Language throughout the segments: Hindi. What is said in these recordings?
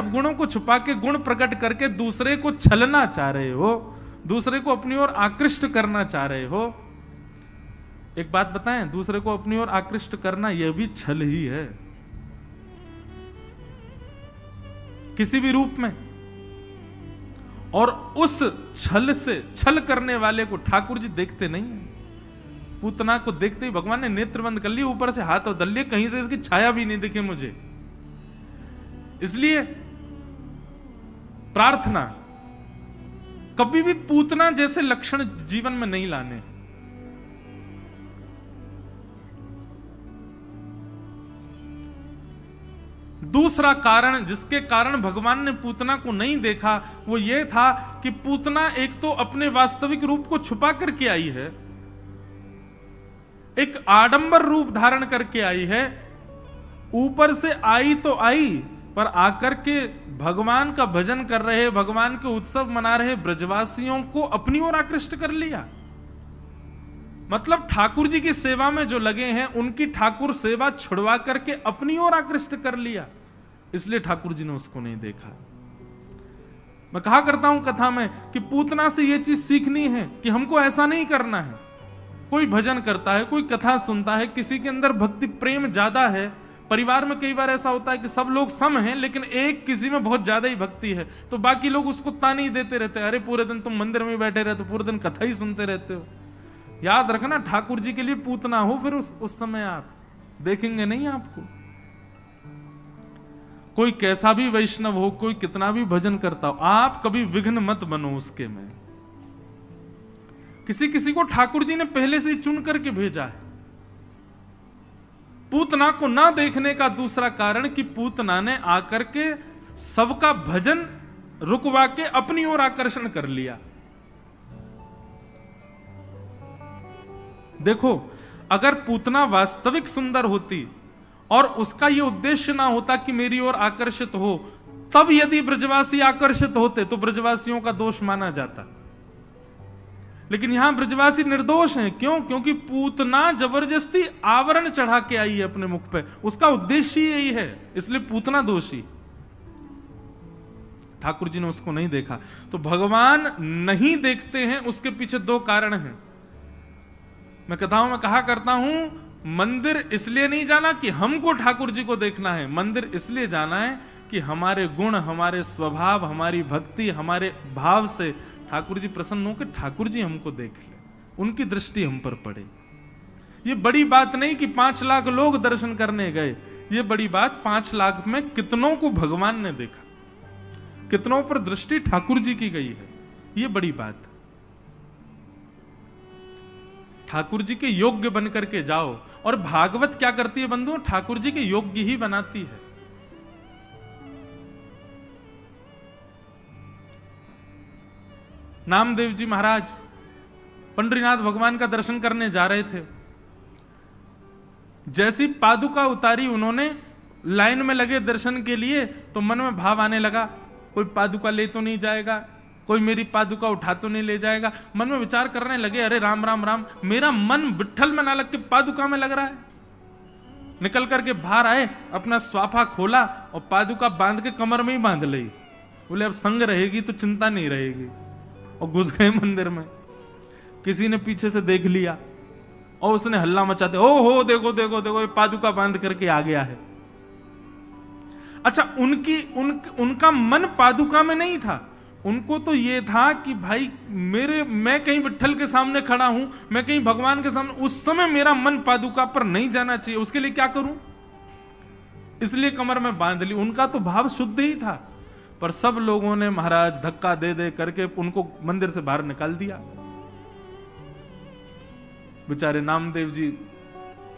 गुणों को छुपा के गुण प्रकट करके दूसरे को छलना चाह रहे हो, दूसरे को अपनी ओर आकृष्ट करना चाह रहे हो। एक बात बताएं, दूसरे को अपनी ओर आकृष्ट करना यह भी छल ही है, किसी भी रूप में। और उस छल से, छल करने वाले को ठाकुर जी देखते नहीं है। पूतना को देखते ही भगवान ने नेत्र बंद कर लिए, ऊपर से हाथ उधर लिए, कहीं से इसकी छाया भी नहीं दिखे मुझे। इसलिए प्रार्थना, कभी भी पूतना जैसे लक्षण जीवन में नहीं लाने। दूसरा कारण जिसके कारण भगवान ने पूतना को नहीं देखा वो ये था कि पूतना एक तो अपने वास्तविक रूप को छुपा करके आई है, एक आडंबर रूप धारण करके आई है। ऊपर से आई तो आई, पर आकर के भगवान का भजन कर रहे, भगवान के उत्सव मना रहे ब्रजवासियों को अपनी ओर आकृष्ट कर लिया। मतलब ठाकुर जी की सेवा में जो लगे हैं उनकी ठाकुर सेवा छुड़वा करके अपनी ओर आकृष्ट कर लिया। इसलिए ठाकुर जी ने उसको नहीं देखा। मैं कहा करता हूं कथा में कि पूतना से यह चीज सीखनी है कि हमको ऐसा नहीं करना है। कोई भजन करता है, कोई कथा सुनता है, किसी के अंदर भक्ति प्रेम ज्यादा है। परिवार में कई बार ऐसा होता है कि सब लोग सम हैं, लेकिन एक किसी में बहुत ज्यादा ही भक्ति है, तो बाकी लोग उसको ताने ही देते रहते हैं, अरे पूरे दिन तुम मंदिर में बैठे रहते हो, पूरे दिन कथा ही सुनते रहते हो। याद रखना, ठाकुर जी के लिए पूतना हो, फिर उस समय आप देखेंगे नहीं आपको। कोई कैसा भी वैष्णव हो, कोई कितना भी भजन करता हो, आप कभी विघ्न मत बनो उसके में। किसी किसी को ठाकुर जी ने पहले से ही चुन करके भेजा है। पूतना को ना देखने का दूसरा कारण कि पूतना ने आकर के सबका भजन रुकवा के अपनी ओर आकर्षण कर लिया। देखो, अगर पूतना वास्तविक सुंदर होती और उसका यह उद्देश्य ना होता कि मेरी ओर आकर्षित हो, तब यदि ब्रजवासी आकर्षित होते तो ब्रजवासियों का दोष माना जाता। लेकिन यहां ब्रजवासी निर्दोष हैं। क्यों? क्योंकि पूतना जबरदस्ती आवरण चढ़ा के आई है अपने मुख पे, उसका उद्देश्य यही है, इसलिए पूतना दोषी। ठाकुर जी ने उसको नहीं देखा। तो भगवान नहीं देखते हैं, उसके पीछे दो कारण हैं। मैं कथाओं में कहा करता हूं, मंदिर इसलिए नहीं जाना कि हमको ठाकुर जी को देखना है, मंदिर इसलिए जाना है कि हमारे गुण, हमारे स्वभाव, हमारी भक्ति, हमारे भाव से ठाकुर जी प्रसन्न होकर ठाकुर जी हमको देख ले, उनकी दृष्टि हम पर पड़े। ये बड़ी बात नहीं कि 5 लाख लोग दर्शन करने गए, ये बड़ी बात 5 लाख में कितनों को भगवान ने देखा, कितनों पर दृष्टि ठाकुर जी की गई है, ये बड़ी बात। ठाकुर जी के योग्य बन करके जाओ। और भागवत क्या करती है बंधुओं? ठाकुर जी के योग्य ही बनाती है। नामदेव जी महाराज पंडरीनाथ भगवान का दर्शन करने जा रहे थे। जैसी पादुका उतारी उन्होंने, लाइन में लगे दर्शन के लिए, तो मन में भाव आने लगा, कोई पादुका ले तो नहीं जाएगा, कोई मेरी पादुका उठा तो नहीं ले जाएगा। मन में विचार करने लगे, अरे राम राम राम, मेरा मन विट्ठल में ना लग के पादुका में लग रहा है। निकल करके बाहर आए, अपना स्वाफा खोला और पादुका बांध के कमर में ही बांध ली। बोले अब संग रहेगी तो चिंता नहीं रहेगी। और घुस गए मंदिर में। किसी ने पीछे से देख लिया और उसने हल्ला मचाते, ओ हो देखो देखो देखो, ये पादुका बांध करके आ गया है। अच्छा, उनका मन पादुका में नहीं था। उनको तो ये था कि भाई मैं कहीं विट्ठल के सामने खड़ा हूं, मैं कहीं भगवान के सामने, उस समय मेरा मन पादुका पर नहीं जाना चाहिए, उसके लिए क्या करूं? इसलिए कमर में बांध ली। उनका तो भाव शुद्ध ही था, पर सब लोगों ने महाराज धक्का दे दे करके उनको मंदिर से बाहर निकाल दिया। बेचारे नामदेव जी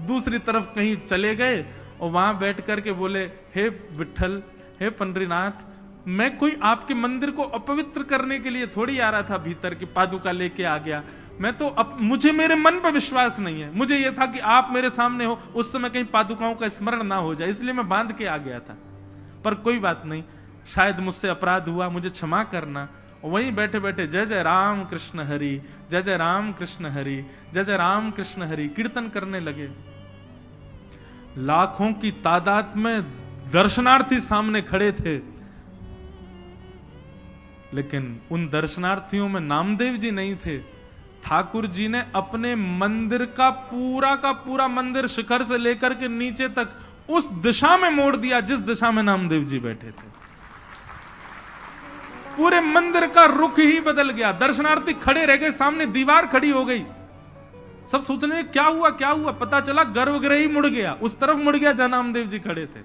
दूसरी तरफ कहीं चले गए और वहां बैठ करके बोले, हे विट्ठल, हे पंडरीनाथ, मैं कोई आपके मंदिर को अपवित्र करने के लिए थोड़ी आ रहा था भीतर की पादुका लेके आ गया। मैं तो मुझे मेरे मन पर विश्वास नहीं है, मुझे यह था कि आप मेरे सामने हो, उस समय कहीं पादुकाओं का स्मरण ना हो जाए, इसलिए मैं बांध के आ गया था। पर कोई बात नहीं, शायद मुझसे अपराध हुआ, मुझे क्षमा करना। और वहीं बैठे बैठे जय जय राम कृष्ण हरि, जय जय राम कृष्ण हरि, जय जय राम कृष्ण हरि कीर्तन करने लगे। लाखों की तादाद में दर्शनार्थी सामने खड़े थे। लेकिन उन दर्शनार्थियों में नामदेव जी नहीं थे। ठाकुर जी ने अपने मंदिर का पूरा मंदिर शिखर से लेकर के नीचे तक उस दिशा में मोड़ दिया जिस दिशा में नामदेव जी बैठे थे। पूरे मंदिर का रुख ही बदल गया। दर्शनार्थी खड़े रह गए, सामने दीवार खड़ी हो गई। सब सोचने में क्या हुआ, पता चला गर्भगृह ही मुड़ गया, उस तरफ मुड़ गया जहां नामदेव जी खड़े थे।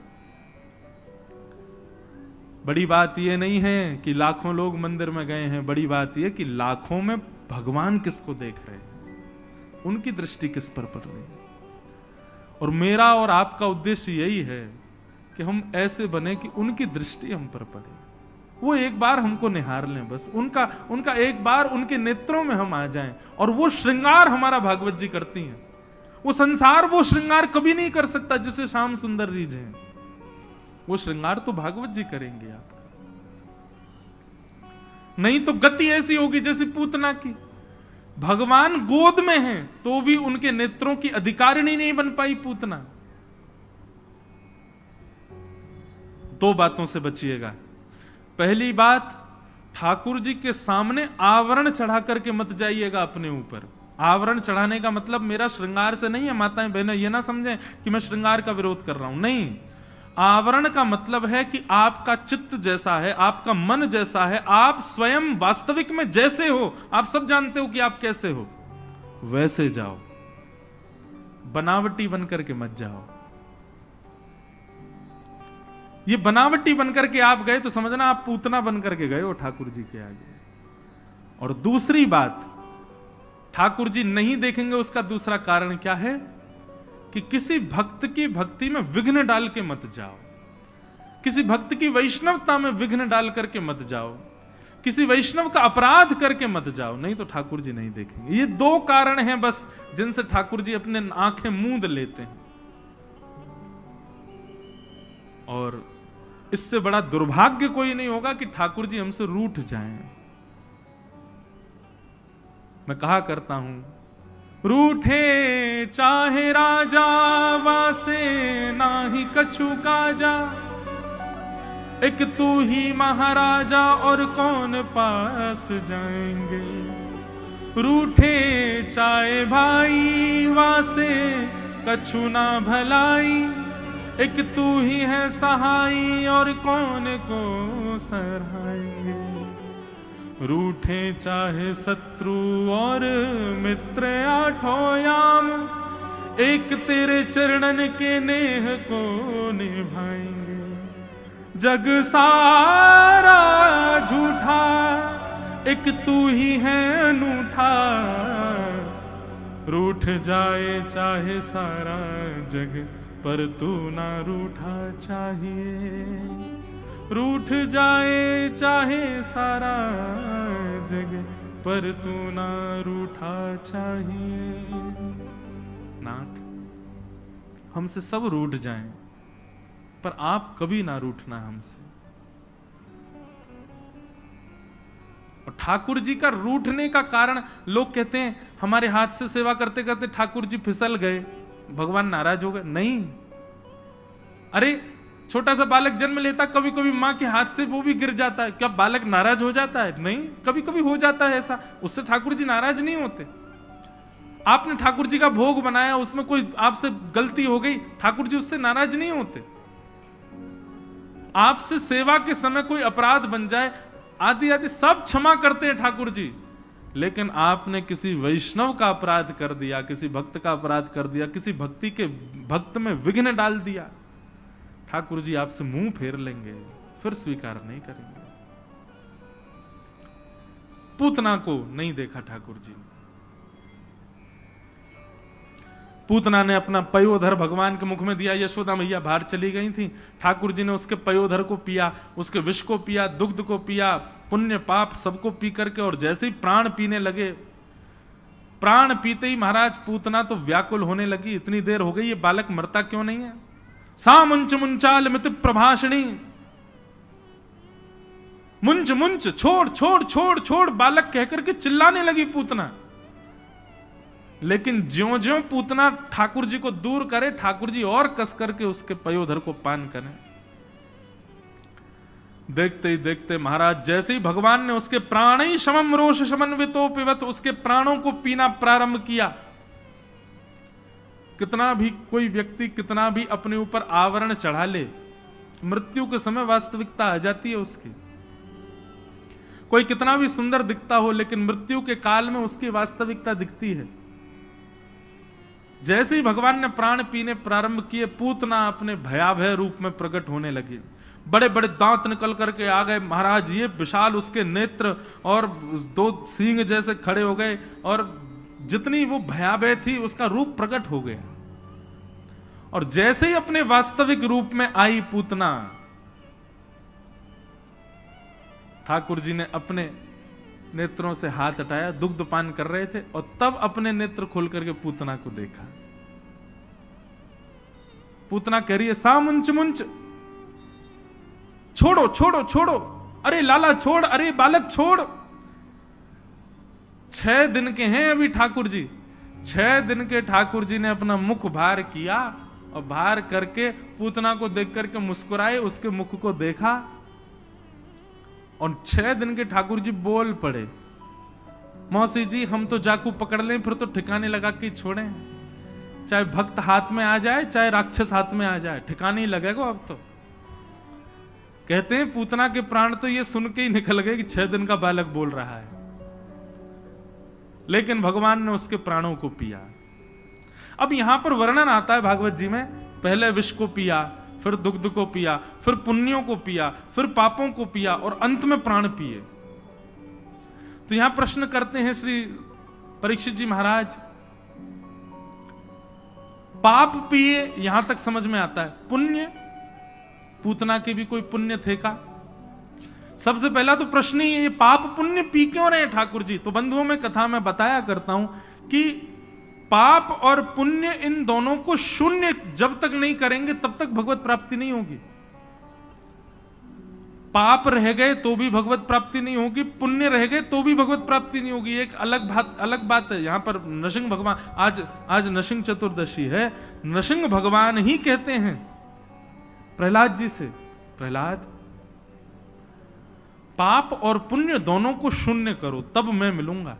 बड़ी बात यह नहीं है कि लाखों लोग मंदिर में गए हैं, बड़ी बात यह कि लाखों में भगवान किसको देख रहे हैं, उनकी दृष्टि किस पर पड़ रही है। और मेरा और आपका उद्देश्य यही है कि हम ऐसे बने कि उनकी दृष्टि हम पर पड़े, वो एक बार हमको निहार लें, बस उनका एक बार उनके नेत्रों में हम आ जाएं। और वो श्रृंगार हमारा भागवत जी करती हैं। वो संसार वो श्रृंगार कभी नहीं कर सकता जिसे श्याम सुंदर रीझ हैं। वो श्रृंगार तो भागवत जी करेंगे आपका। नहीं तो गति ऐसी होगी जैसी पूतना की। भगवान गोद में हैं तो भी उनके नेत्रों की अधिकारिणी नहीं बन पाई पूतना। दो बातों से बचिएगा। पहली बात, ठाकुर जी के सामने आवरण चढ़ा करके मत जाइएगा अपने ऊपर। आवरण चढ़ाने का मतलब मेरा श्रृंगार से नहीं है माताएं बहनें, ये ना समझें कि मैं श्रृंगार का विरोध कर रहा हूं। नहीं, आवरण का मतलब है कि आपका चित्त जैसा है, आपका मन जैसा है, आप स्वयं वास्तविक में जैसे हो, आप सब जानते हो कि आप कैसे हो, वैसे जाओ। बनावटी बनकर के मत जाओ। ये बनावटी बनकर के आप गए तो समझना आप पूतना बनकर के गए हो ठाकुर जी के आगे। और दूसरी बात, ठाकुर जी नहीं देखेंगे उसका दूसरा कारण क्या है कि किसी भक्त की भक्ति में विघ्न डाल के मत जाओ, किसी भक्त की वैष्णवता में विघ्न डाल करके मत जाओ, किसी वैष्णव का अपराध करके मत जाओ, नहीं तो ठाकुर जी नहीं देखेंगे। ये दो कारण हैं बस जिनसे ठाकुर जी अपने आंखें मूंद लेते हैं। और इससे बड़ा दुर्भाग्य कोई नहीं होगा कि ठाकुर जी हमसे रूठ जाएं। मैं कहा करता हूं, रूठे चाहे राजा वासे नाही कछु काजा, एक तू ही महाराजा और कौन पास जाएंगे। रूठे चाहे भाई वासे कछु ना भलाई, एक तू ही है सहाई और कौन को सराहेंगे। रूठे चाहे शत्रु और मित्र आठों याम, एक तेरे चरणन के नेह को निभाएंगे। जग सारा झूठा एक तू ही है अनूठा, रूठ जाए चाहे सारा जग पर तू ना रूठा चाहिए। रूठ जाए चाहे सारा जग पर तू ना रूठा चाहिए। नाथ, हमसे सब रूठ जाएं पर आप कभी ना रूठना हमसे। और ठाकुर जी का रूठने का कारण, लोग कहते हैं हमारे हाथ से सेवा करते करते ठाकुर जी फिसल गए, भगवान नाराज हो गए। नहीं, अरे छोटा सा बालक जन्म लेता, कभी कभी मां के हाथ से वो भी गिर जाता है, क्या बालक नाराज हो जाता है? नहीं, कभी कभी हो जाता है ऐसा, उससे ठाकुर जी नाराज नहीं होते। आपने ठाकुर जी का भोग बनाया, उसमें कोई आपसे गलती हो गई, ठाकुर जी उससे नाराज नहीं होते। आपसे सेवा के समय कोई अपराध बन जाए, आदि आदि सब क्षमा करते हैं ठाकुर जी। लेकिन आपने किसी वैष्णव का अपराध कर दिया, किसी भक्त का अपराध कर दिया, किसी भक्ति के भक्त में विघ्न डाल दिया, ठाकुर जी आपसे मुंह फेर लेंगे, फिर स्वीकार नहीं करेंगे। पूतना को नहीं देखा ठाकुर जी। पूतना ने अपना पयोधर भगवान के मुख में दिया, यशोदा मैया बाहर चली गई थी, ठाकुर जी ने उसके पयोधर को पिया, उसके विष को पिया, दुग्ध को पिया, पुण्य पाप सबको पी करके, और जैसे ही प्राण पीने लगे, प्राण पीते ही महाराज पूतना तो व्याकुल होने लगी, इतनी देर हो गई, ये बालक मरता क्यों नहीं है। सा मुंच मुंचाल मित प्रभाषणी, मुंच मुंच, छोड़ छोड़ छोड़ छोड़, बालक कहकर के चिल्लाने लगी पूतना। लेकिन ज्यों ज्यों पूतना ठाकुर जी को दूर करे, ठाकुर जी और कस करके उसके पयोधर को पान करें। देखते ही देखते महाराज जैसे ही भगवान ने उसके प्राण ही शमम रोष समन्वितो पिबत, उसके प्राणों को पीना प्रारंभ किया। कितना भी कोई व्यक्ति कितना भी अपने ऊपर आवरण चढ़ा ले, मृत्यु के समय वास्तविकता आ जाती है उसकी। कोई कितना भी सुंदर दिखता हो, लेकिन मृत्यु के काल में उसकी वास्तविकता दिखती है। जैसे ही भगवान ने प्राण पीने प्रारंभ किए, पूतना अपने भयावह रूप में प्रकट होने लगी। बड़े बड़े दांत निकल करके आ गए महाराज, ये विशाल उसके नेत्र और दो सींग जैसे खड़े हो गए, और जितनी वो भयावह थी उसका रूप प्रकट हो गया। और जैसे ही अपने वास्तविक रूप में आई पूतना, ठाकुर जी ने अपने नेत्रों से हाथ हटाया, दुग्ध पान कर रहे थे, और तब अपने नेत्र खोल करके पूतना को देखा। पूतना कह रही है, सा मुंच मुंच, छोड़ो छोड़ो छोड़ो, अरे लाला छोड़, अरे बालक छोड़। 6 दिन के हैं अभी ठाकुर जी। 6 दिन के ठाकुर जी ने अपना मुख भार किया, और भार करके पूतना को देख करके मुस्कुराए, उसके मुख को देखा, और 6 दिन के ठाकुर जी बोल पड़े, मौसी जी हम तो जाकू पकड़ लें, फिर तो ठिकाने लगा के छोड़ें। चाहे भक्त हाथ में आ जाए, चाहे राक्षस हाथ में आ जाए, ठिकाने ही लगेगा अब तो। कहते हैं पूतना के प्राण तो ये सुन के ही निकल गए कि 6 दिन का बालक बोल रहा है, लेकिन भगवान ने उसके प्राणों को पिया। अब यहां पर वर्णन आता है भागवत जी में, पहले विष को पिया, फिर दुग्ध को पिया, फिर पुण्यों को पिया, फिर पापों को पिया, और अंत में प्राण पिए। तो यहां प्रश्न करते हैं श्री परीक्षित जी महाराज, पाप पिए यहां तक समझ में आता है, पुण्य, पूतना के भी कोई पुण्य थे का? सबसे पहला तो प्रश्न ही है, ये पाप पुण्य पी क्यों रहे ठाकुर जी? तो बंधुओं में कथा में बताया करता हूं कि पाप और पुण्य इन दोनों को शून्य जब तक नहीं करेंगे तब तक भगवत प्राप्ति नहीं होगी। पाप रह गए तो भी भगवत प्राप्ति नहीं होगी, पुण्य रह गए तो भी भगवत प्राप्ति नहीं होगी। एक अलग बात है। यहां पर नृसिंह भगवान, आज नृसिंह चतुर्दशी है, नृसिंह भगवान ही कहते हैं प्रहलाद जी से, प्रहलाद पाप और पुण्य दोनों को शून्य करो तब मैं मिलूंगा।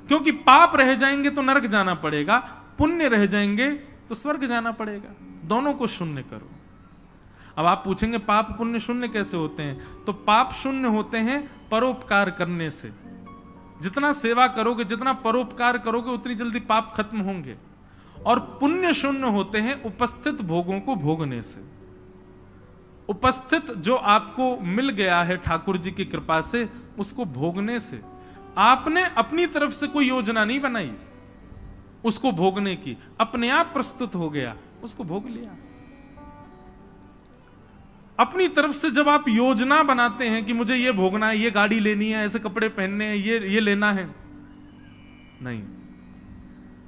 क्योंकि पाप रह जाएंगे तो नरक जाना पड़ेगा, पुण्य रह जाएंगे तो स्वर्ग जाना पड़ेगा। दोनों को शून्य करो। अब आप पूछेंगे पाप पुण्य शून्य कैसे होते हैं? तो पाप शून्य होते हैं परोपकार करने से। जितना सेवा करोगे, जितना परोपकार करोगे, उतनी जल्दी पाप खत्म होंगे। और पुण्य शून्य होते हैं उपस्थित भोगों को भोगने से। उपस्थित जो आपको मिल गया है ठाकुर जी की कृपा से, उसको भोगने से। आपने अपनी तरफ से कोई योजना नहीं बनाई उसको भोगने की, अपने आप प्रस्तुत हो गया, उसको भोग लिया। अपनी तरफ से जब आप योजना बनाते हैं कि मुझे ये भोगना है, ये गाड़ी लेनी है, ऐसे कपड़े पहनने हैं, ये लेना है, नहीं,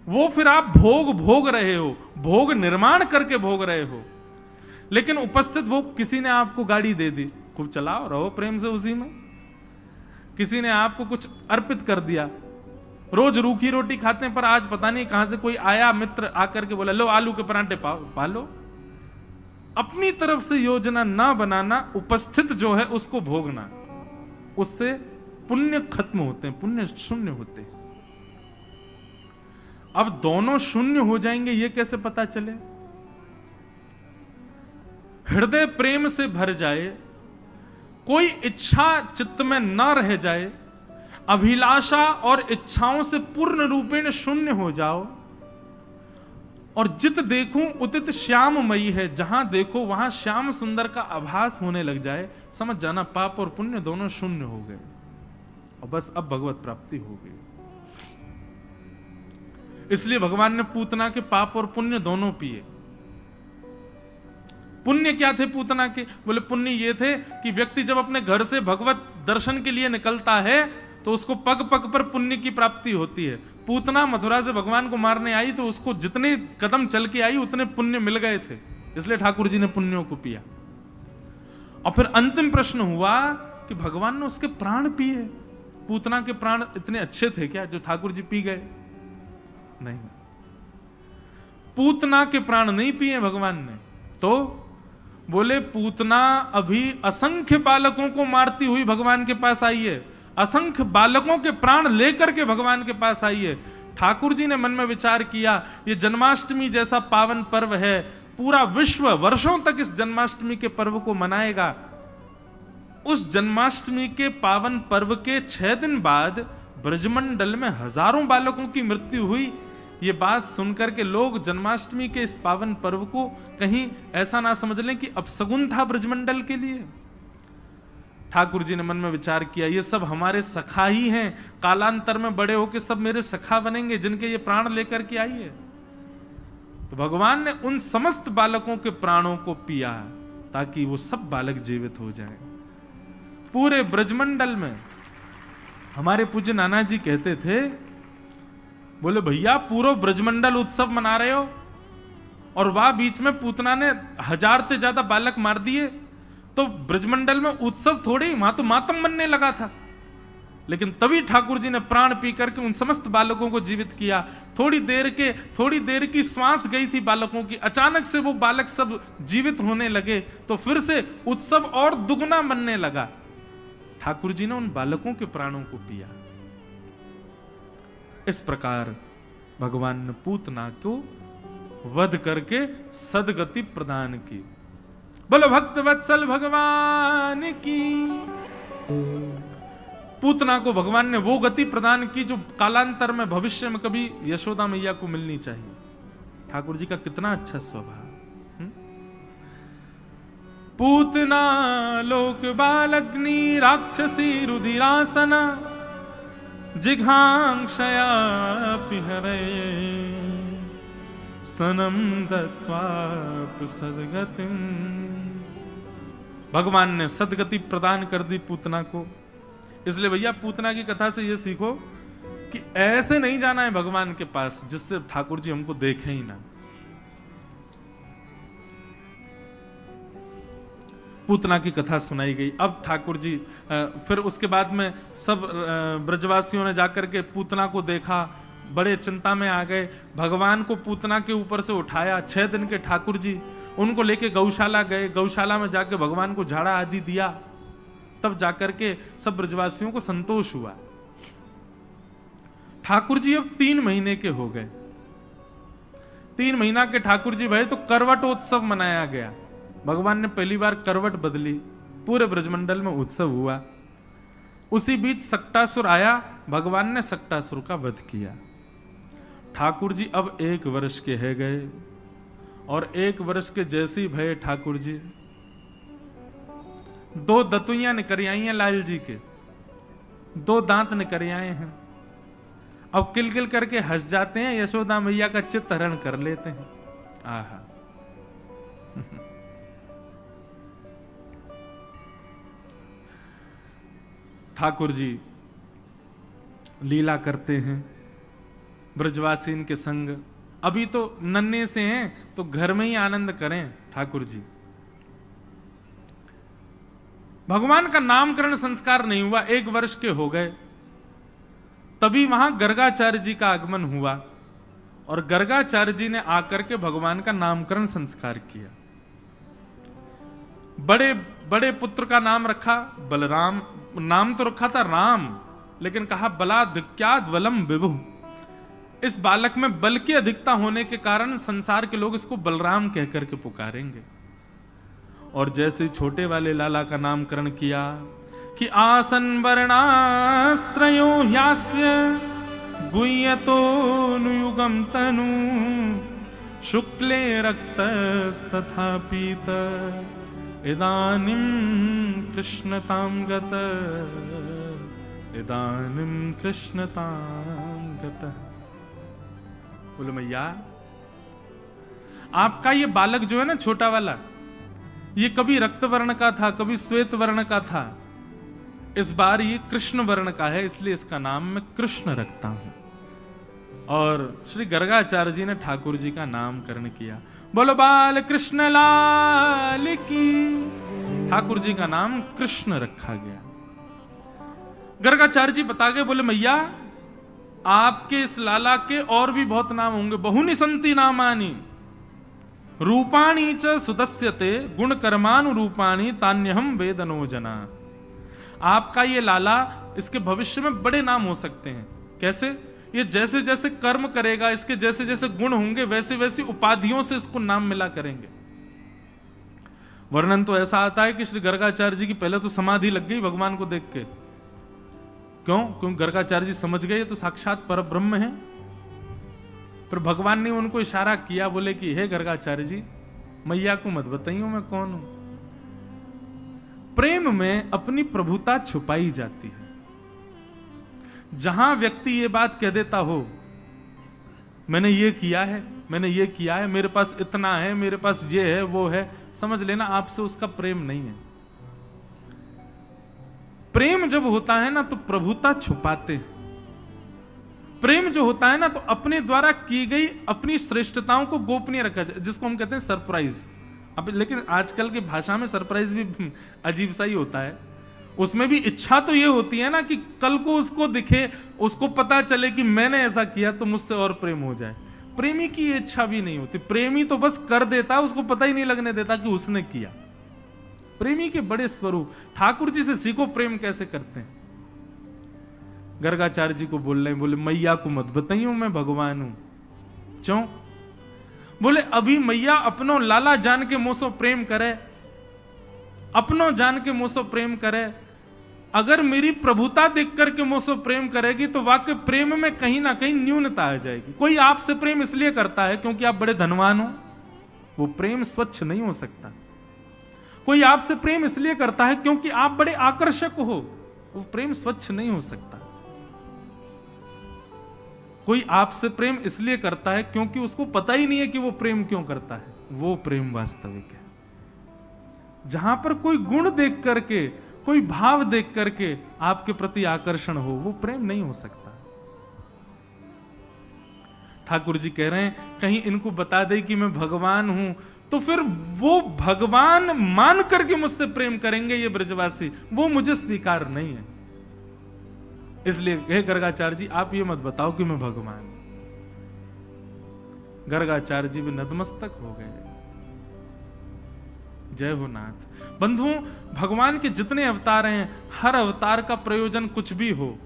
वो फिर आप भोग रहे हो, भोग निर्माण करके भोग रहे हो। लेकिन उपस्थित भोग, किसी ने आपको गाड़ी दे दी, खूब चलाओ, रहो प्रेम से उसी में। किसी ने आपको कुछ अर्पित कर दिया, रोज रूखी रोटी खाते हैं, पर आज पता नहीं कहां से कोई आया मित्र आकर के बोला लो आलू के परांठे पालो। अपनी तरफ से योजना ना बनाना, उपस्थित जो है उसको भोगना, उससे पुण्य खत्म होते हैं, पुण्य शून्य होते हैं। अब दोनों शून्य हो जाएंगे ये कैसे पता चले? हृदय प्रेम से भर जाए, कोई इच्छा चित्त में ना रह जाए, अभिलाषा और इच्छाओं से पूर्ण रूपेण शून्य हो जाओ, और जित देखूं उदित श्याममयी है, जहां देखो वहां श्याम सुंदर का आभास होने लग जाए, समझ जाना पाप और पुण्य दोनों शून्य हो गए, और बस अब भगवत प्राप्ति हो गई। इसलिए भगवान ने पूतना के पाप और पुण्य दोनों पिए। पुण्य क्या थे पूतना के? बोले पुण्य ये थे कि व्यक्ति जब अपने घर से भगवत दर्शन के लिए निकलता है तो उसको पग पग पर पुण्य की प्राप्ति होती है। पूतना मथुरा से भगवान को मारने आई तो उसको जितने कदम चल के आई उतने पुण्य मिल गए थे, इसलिए ठाकुर जी ने पुण्यों को पिया। और फिर अंतिम प्रश्न हुआ कि भगवान ने उसके प्राण पिए। पूतना के प्राण इतने अच्छे थे क्या जो ठाकुर जी पी गए? नहीं, पूतना के प्राण नहीं पिए भगवान ने, तो बोले पूतना अभी असंख्य बालकों को मारती हुई भगवान के पास आई है, असंख्य बालकों के प्राण लेकर के भगवान के पास आई है। ठाकुर जी ने मन में विचार किया, ये जन्माष्टमी जैसा पावन पर्व है, पूरा विश्व वर्षों तक इस जन्माष्टमी के पर्व को मनाएगा। उस जन्माष्टमी के पावन पर्व के 6 दिन बाद ब्रजमंडल में हजारों बालकों की मृत्यु हुई। ये बात सुनकर के लोग जन्माष्टमी के इस पावन पर्व को कहीं ऐसा ना समझ लें कि अपशगुन था ब्रजमंडल के लिए। ठाकुर जी ने मन में विचार किया, ये सब हमारे सखा ही हैं, कालांतर में बड़े होके सब मेरे सखा बनेंगे जिनके ये प्राण लेकर के आई है। तो भगवान ने उन समस्त बालकों के प्राणों को पिया ताकि वो सब बालक जीवित हो जाए। पूरे ब्रजमंडल में हमारे पूज्य नाना जी कहते थे, बोले भैया पूरा ब्रजमंडल उत्सव मना रहे हो और वहां बीच में पूतना ने 1000 से ज्यादा बालक मार दिए, तो ब्रजमंडल में उत्सव थोड़ी, वहां तो मातम बनने लगा था। लेकिन तभी ठाकुर जी ने प्राण पी करके उन समस्त बालकों को जीवित किया। थोड़ी देर की श्वास गई थी बालकों की, अचानक से वो बालक सब जीवित होने लगे, तो फिर से उत्सव और दुगना बनने लगा। ठाकुर जी ने उन बालकों के प्राणों को पिया। इस प्रकार भगवान ने पूतना को वध करके सदगति प्रदान की। बोलो भक्त वत्सल भगवान की। पूतना को भगवान ने वो गति प्रदान की जो कालांतर में भविष्य में कभी यशोदा मैया को मिलनी चाहिए। ठाकुर जी का कितना अच्छा स्वभाव। पूतना लोक बालग्नि राक्षसी रुधिरासना जिघांक्षया पिहरे स्तनम दत्वाप सदगतिम। भगवान ने सदगति प्रदान कर दी पूतना को। इसलिए भैया पूतना की कथा से ये सीखो कि ऐसे नहीं जाना है भगवान के पास जिससे ठाकुर जी हमको देखें ही ना। पूतना की कथा सुनाई गई। अब ठाकुर जी फिर उसके बाद में सब ब्रजवासियों ने जाकर के पूतना को देखा, बड़े चिंता में आ गए। भगवान को पूतना के ऊपर से उठाया। 6 दिन के ठाकुर जी उनको लेके गौशाला गए। गौशाला में जाके भगवान को झाड़ा आदि दिया, तब जाकर के सब ब्रजवासियों को संतोष हुआ। ठाकुर जी अब 3 महीने के हो गए। 3 महीना के ठाकुर जी भये तो करवट उत्सव मनाया गया। भगवान ने पहली बार करवट बदली, पूरे ब्रजमंडल में उत्सव हुआ। उसी बीच सक्टासुर आया, भगवान ने सक्टासुर का वध किया। ठाकुर जी अब 1 वर्ष के है गए और 1 वर्ष के जैसे ही भये ठाकुर जी 2 दतुइयां निकल आई हैं लाल जी के, 2 दांत निकल आए हैं। अब किलकिल करके हंस जाते हैं, यशोदा मैया का चित्त हरण कर लेते हैं। आहा ठाकुर जी लीला करते हैं ब्रजवासी इनके संग। अभी तो नन्हे से हैं तो घर में ही आनंद करें ठाकुर जी। भगवान का नामकरण संस्कार नहीं हुआ, 1 वर्ष के हो गए, तभी वहां गर्गाचार्य जी का आगमन हुआ और गर्गाचार्य जी ने आकर के भगवान का नामकरण संस्कार किया। बड़े बड़े पुत्र का नाम रखा बलराम। नाम तो रखा था राम, लेकिन कहा बलाधिक्याद बलम विभु। इस बालक में बल की अधिकता होने के कारण संसार के लोग इसको बलराम कहकर के पुकारेंगे। और जैसे छोटे वाले लाला का नामकरण किया कि आसन वर्णास्त्रयो ह्यास्य गुह्यतो नुयुगम तनु शुक्ले रक्तस्तथा पीत इदानीं कृष्णतां गत इदानीं कृष्णतां गत। बोलो मैया, आपका ये बालक जो है ना छोटा वाला, ये कभी रक्त वर्ण का था, कभी श्वेत वर्ण का था, इस बार ये कृष्ण वर्ण का है, इसलिए इसका नाम मैं कृष्ण रखता हूं। और श्री गर्गाचार्य जी ने ठाकुर जी का नामकरण किया। बोलो बाल कृष्ण लाल की। ठाकुर जी का नाम कृष्ण रखा गया। गर्गाचार्य जी बता गए, बोले मैया आपके इस लाला के और भी बहुत नाम होंगे, बहुनि संति नामानी। रूपाणी च सुदस्यते गुण कर्मानुरूपाणी तान्यहम वेदनो जना। आपका ये लाला, इसके भविष्य में बड़े नाम हो सकते हैं। कैसे? ये जैसे जैसे कर्म करेगा, इसके जैसे जैसे गुण होंगे, वैसे वैसे उपाधियों से इसको नाम मिला करेंगे। वर्णन तो ऐसा आता है कि श्री गर्गाचार्य जी की पहले तो समाधि लग गई भगवान को देख के। क्यों? क्योंकि गर्गाचार्य जी समझ गए तो साक्षात परब्रह्म है। पर भगवान ने उनको इशारा किया, बोले कि हे गर्गाचार्य जी, मैया को मत बताइयो मैं कौन हूं। प्रेम में अपनी प्रभुता छुपाई जाती है। जहां व्यक्ति ये बात कह देता हो, मैंने ये किया है, मैंने ये किया है, मेरे पास इतना है, मेरे पास ये है, वो है, समझ लेना आपसे उसका प्रेम नहीं है। प्रेम जब होता है ना तो प्रभुता छुपाते हैं। प्रेम जो होता है ना तो अपने द्वारा की गई अपनी श्रेष्ठताओं को गोपनीय रखा जाए, जिसको हम कहते हैं सरप्राइज। अब लेकिन आजकल की भाषा में सरप्राइज भी अजीब सा ही होता है। उसमें भी इच्छा तो ये होती है ना कि कल को उसको दिखे, उसको पता चले कि मैंने ऐसा किया तो मुझसे और प्रेम हो जाए। प्रेमी की ये इच्छा भी नहीं होती। प्रेमी तो बस कर देता है, उसको पता ही नहीं लगने देता कि उसने किया। प्रेमी के बड़े स्वरूप, ठाकुर जी से सीखो प्रेम कैसे करते हैं। गर्गाचार्य जी को बोल रहे, बोले मैया को मत बताइयो मैं भगवान हूं। क्यों? बोले अभी मैया अपनो लाला जान के मुझसे प्रेम करे, अपनो जान के मुझसे प्रेम करे। अगर मेरी प्रभुता देख करके मुझसे प्रेम करेगी तो वाकई प्रेम में कहीं ना कहीं न्यूनता आ जाएगी। कोई आपसे प्रेम इसलिए करता है क्योंकि आप बड़े धनवान हो, वो प्रेम स्वच्छ नहीं हो सकता। कोई आपसे प्रेम इसलिए करता है क्योंकि आप बड़े आकर्षक हो, वो प्रेम स्वच्छ नहीं हो सकता। कोई आपसे प्रेम इसलिए करता है क्योंकि उसको पता ही नहीं है कि वो प्रेम क्यों करता है, वो प्रेम वास्तविक है। जहां पर कोई गुण देख करके, कोई भाव देख करके आपके प्रति आकर्षण हो, वो प्रेम नहीं हो सकता। ठाकुर जी कह रहे हैं कहीं इनको बता दे कि मैं भगवान हूं तो फिर वो भगवान मान करके मुझसे प्रेम करेंगे ये ब्रजवासी, वो मुझे स्वीकार नहीं है। इसलिए हे गर्गाचार्य जी आप ये मत बताओ कि मैं भगवान हूं। गर्गाचार्य जी भी नतमस्तक हो गए। जय हो नाथ। बंधुओं, भगवान के जितने अवतार हैं, हर अवतार का प्रयोजन कुछ भी हो।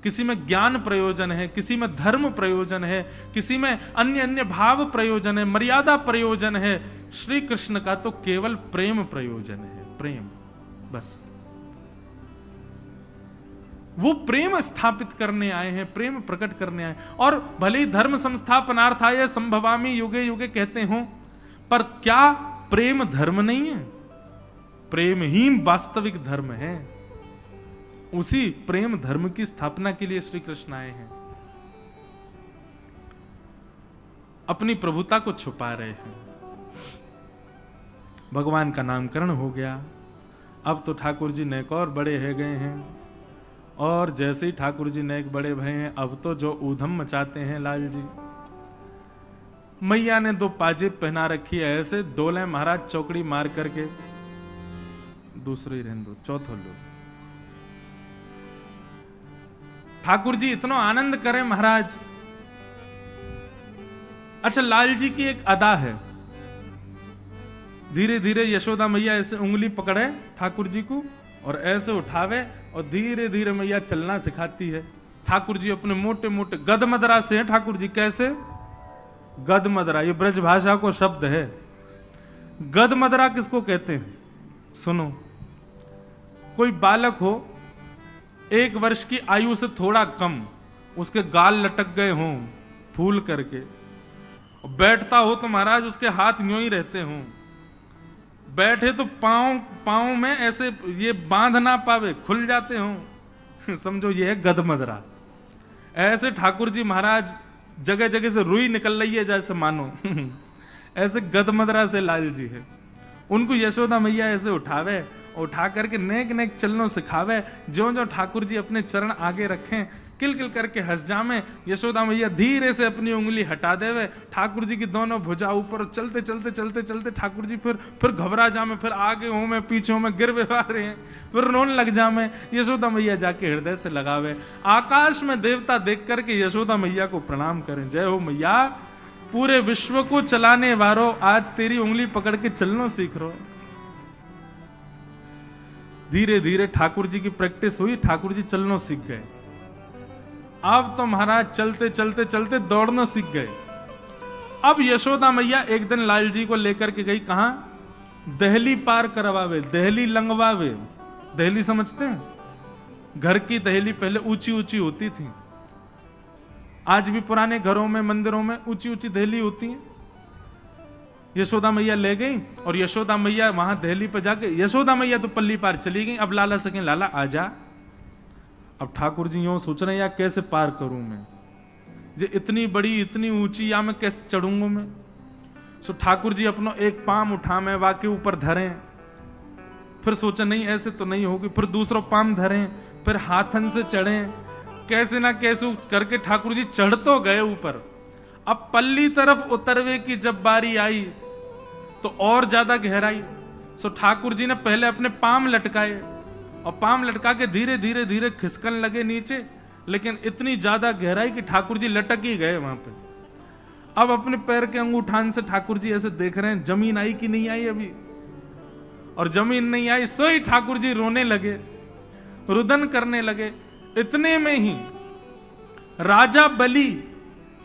किसी में ज्ञान प्रयोजन है, किसी में धर्म प्रयोजन है, किसी में अन्य अन्य भाव प्रयोजन है, मर्यादा प्रयोजन है। श्री कृष्ण का तो केवल प्रेम प्रयोजन है। प्रेम, बस वो प्रेम स्थापित करने आए हैं, प्रेम प्रकट करने आए। और भले ही धर्म संस्थापनार्थाय संभवामि युगे युगे कहते हो, पर क्या प्रेम धर्म नहीं है? प्रेम ही वास्तविक धर्म है। उसी प्रेम धर्म की स्थापना के लिए श्री कृष्ण आए हैं। अपनी प्रभुता को छुपा रहे हैं। भगवान का नामकरण हो गया। अब तो ठाकुर जी नेक और बड़े है गए हैं। और जैसे ही ठाकुर जी नेक बड़े भय हैं, अब तो जो ऊधम मचाते हैं लाल जी। मैया ने 2 पाजेब पहना रखी है, ऐसे डोले महाराज चौकड़ी मार करके। दूसरे ही रहने दो, चौथो लो। ठाकुर जी इतना आनंद करें महाराज। अच्छा, लाल जी की एक अदा है, धीरे धीरे यशोदा मैया ऐसे उंगली पकड़े ठाकुर जी को और ऐसे उठावे और धीरे धीरे मैया चलना सिखाती है। ठाकुर जी अपने मोटे मोटे गद मदरा से हैं। ठाकुर जी कैसे? गद मदरा, ये ब्रज भाषा को शब्द है। गद मदरा किसको कहते हैं? सुनो, कोई बालक हो 1 वर्ष की आयु से थोड़ा कम, उसके गाल लटक गए हों फूल करके, बैठता हो तो महाराज उसके हाथ यूं ही रहते हों, बैठे तो पांव में ऐसे ये बांध ना पावे, खुल जाते हों समझो ये है गद मदरा। ऐसे ठाकुर जी महाराज जगह जगह से रुई निकल रही है जैसे मानो ऐसे गद मदरा से लाल जी है। उनको यशोदा मैया ऐसे उठावे, उठा करके नेक नेक चलनो सिखावे। जो जो ठाकुर जी अपने चरण आगे रखें, किल किल करके हंस जामे। यशोदा मैया धीरे से अपनी उंगली हटा देवे, ठाकुर जी की दोनों भुजा ऊपर, चलते चलते चलते चलते ठाकुर जी फिर घबरा जामे, फिर आगे हो में पीछे हो में गिर वे रहे हैं, फिर रोने लग जामे। यशोदा मैया जाके हृदय से लगावे। आकाश में देवता देख करके यशोदा मैया को प्रणाम करें, जय हो मैया, पूरे विश्व को चलाने वालों, आज तेरी उंगली पकड़ के चलना सीख रहो। धीरे धीरे ठाकुर जी की प्रैक्टिस हुई, ठाकुर जी चलना सीख गए। अब तो महाराज चलते चलते चलते दौड़ना सीख गए। अब यशोदा मैया एक दिन लाल जी को लेकर के गई, कहां? दहली पार करवावे, दहली लंगवावे। दहली समझते हैं? घर की दहली पहले ऊंची ऊंची होती थी, आज भी पुराने घरों में मंदिरों में ऊंची ऊंची दहली होती है। यशोदा मैया ले गई और यशोदा मैया वहां दहली पर जाके, यशोदा मैया तो पल्ली पार चली गई। अब लाला सके, लाला आजा। अब ठाकुर जी यूं सोच रहे हैं, या कैसे पार करूं मैं, जो इतनी बड़ी इतनी ऊंची, या मैं कैसे चढ़ूंगा मैं। सो ठाकुर जी अपना एक पाम उठा में वाके ऊपर धरे, फिर सोचा नहीं ऐसे तो नहीं होगी, फिर दूसरा पाम धरे, फिर हाथन से चढ़े, कैसे ना कैसे करके ठाकुर जी चढ़ तो गए ऊपर। अब पल्ली तरफ उतरवे की जब बारी आई तो और ज्यादा गहराई। सो ठाकुर जी ने पहले अपने पाम लटकाए और पाम लटका के धीरे धीरे धीरे खिसकन लगे नीचे, लेकिन इतनी ज्यादा गहराई कि ठाकुर जी लटक ही गए वहां पे। अब अपने पैर के अंगूठान से ठाकुर जी ऐसे देख रहे हैं, जमीन आई कि नहीं आई अभी, और जमीन नहीं आई। सो ही ठाकुर जी रोने लगे, रुदन करने लगे। इतने में ही राजा बलि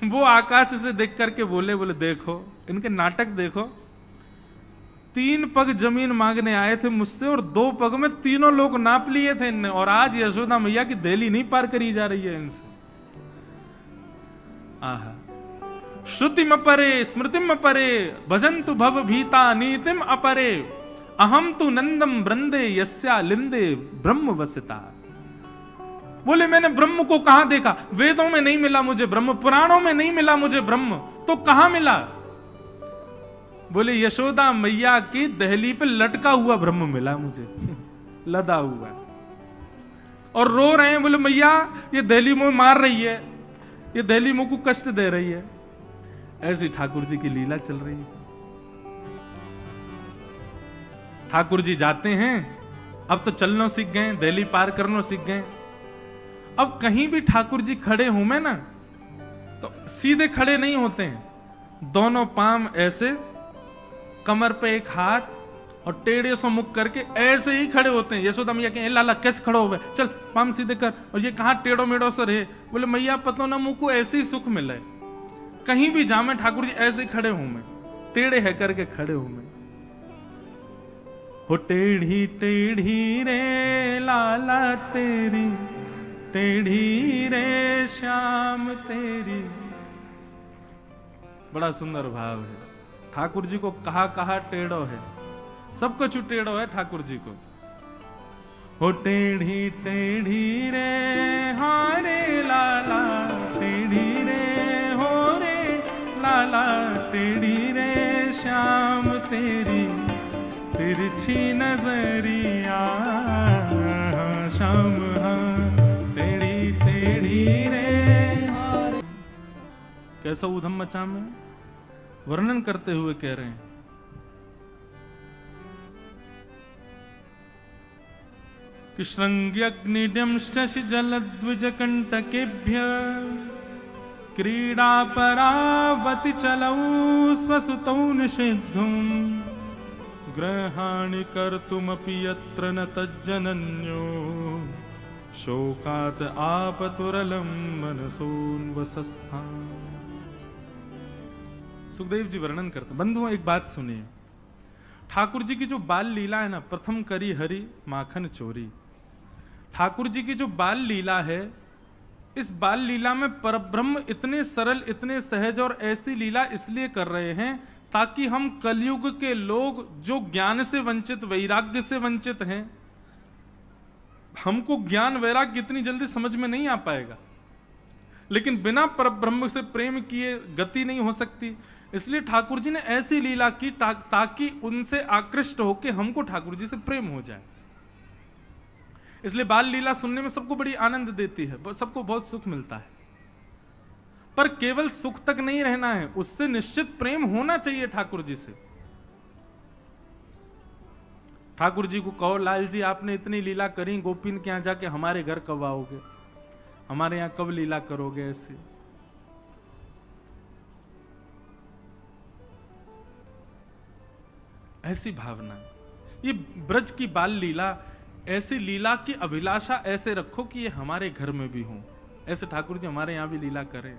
वो आकाश से देख करके बोले देखो इनके नाटक देखो, 3 पग जमीन मांगने आए थे मुझसे और 2 पग में तीनों लोग नाप लिए थे इनने, और आज यशोदा मैया की दहली नहीं पार करी जा रही है इनसे। आहा, श्रुतिम अपरे स्मृतिम अपरे भजन्तु भव भीता नीतिम अपरे, अहम तु नंदम वृंदे यस्या लिंदे ब्रह्म वसिता। बोले मैंने ब्रह्म को कहां देखा? वेदों में नहीं मिला मुझे ब्रह्म, पुराणों में नहीं मिला मुझे ब्रह्म, तो कहां मिला? बोले यशोदा मैया की दहली पे लटका हुआ ब्रह्म मिला मुझे लदा हुआ, और रो रहे हैं। बोले मैया ये दहली मुझे मार रही है, ये दहली मुझको कष्ट दे रही है। ऐसी ठाकुर जी की लीला चल रही है। ठाकुर जी जाते हैं, अब तो चलना सीख गए, दहली पार करना सीख गए। अब कहीं भी ठाकुर जी खड़े हों में ना, तो सीधे खड़े नहीं होते हैं, दोनों पाम ऐसे, कमर पे एक हाथ और टेढ़े से मुख करके ऐसे ही खड़े होते हैं। यशोदा मैया कहें लाला कैसे खड़े हो गए, चल पाम सीधे कर, और ये कहां टेढ़ो मेढ़ो से रहे। बोले मैया पता ना मुझको ऐसे ही सुख मिले, कहीं भी जामे ठाकुर जी ऐसे खड़े हूं मैं, टेढ़े है करके खड़े हूं मैं। हो टेढ़ी टेढ़ी रे लाला तेरी, टेढ़ी रे श्याम तेरी। बड़ा सुंदर भाव है। ठाकुर जी को कहा कहा टेढ़ो है, सब कुछ टेढ़ो है ठाकुर जी को। हो टेढ़ी टेढ़ी रे हारे लाला, टेढ़ी रे हो रे लाला, टेढ़ी रे श्याम तेरी, तिरछी नजरिया श्याम तेढ़ी तेढ़ी रे। कैसा उधम मचा में वर्णन करते हुए कह रहे हैं, कि श्रृंग्यग्निड्यंश्च जलद्विजकंटकेभ्य क्रीडा परावति चलौ स्वसुतौ निषिद्धुम् ग्रहाणि कर्तुमपि यत्र न तज्जनन्यो शोकात् आपतुरलं मनसोन्वसस्थान्। सुखदेव जी वर्णन करते। बंधुओं एक बात सुनिए, ठाकुर जी की जो बाल लीला है ना, प्रथम करी हरि माखन चोरी। ठाकुर जी की जो बाल लीला है, इस बाल लीला में परब्रह्म इतने सरल, इतने सहज और ऐसी लीला इसलिए कर रहे हैं ताकि हम कलयुग के लोग जो ज्ञान से वंचित, वैराग्य से वंचित हैं, हमको ज्ञान वैराग्य इतनी जल्दी समझ में नहीं आ पाएगा, लेकिन बिना परब्रह्म से प्रेम किए गति नहीं हो सकती। इसलिए ठाकुर जी ने ऐसी लीला की ताकि उनसे आकृष्ट होकर हमको ठाकुर जी से प्रेम हो जाए। इसलिए बाल लीला सुनने में सबको बड़ी आनंद देती है, सबको बहुत सुख मिलता है, पर केवल सुख तक नहीं रहना है, उससे निश्चित प्रेम होना चाहिए ठाकुर जी से। ठाकुर जी को कहो लाल जी आपने इतनी लीला करी, गोपीन के यहां जाके हमारे घर कब आओगे, हमारे यहां कब लीला करोगे ऐसे। ऐसी भावना, ये ब्रज की बाल लीला, ऐसी लीला की अभिलाषा ऐसे रखो कि ये हमारे घर में भी हो। ऐसे ठाकुर जी हमारे यहां भी लीला करें।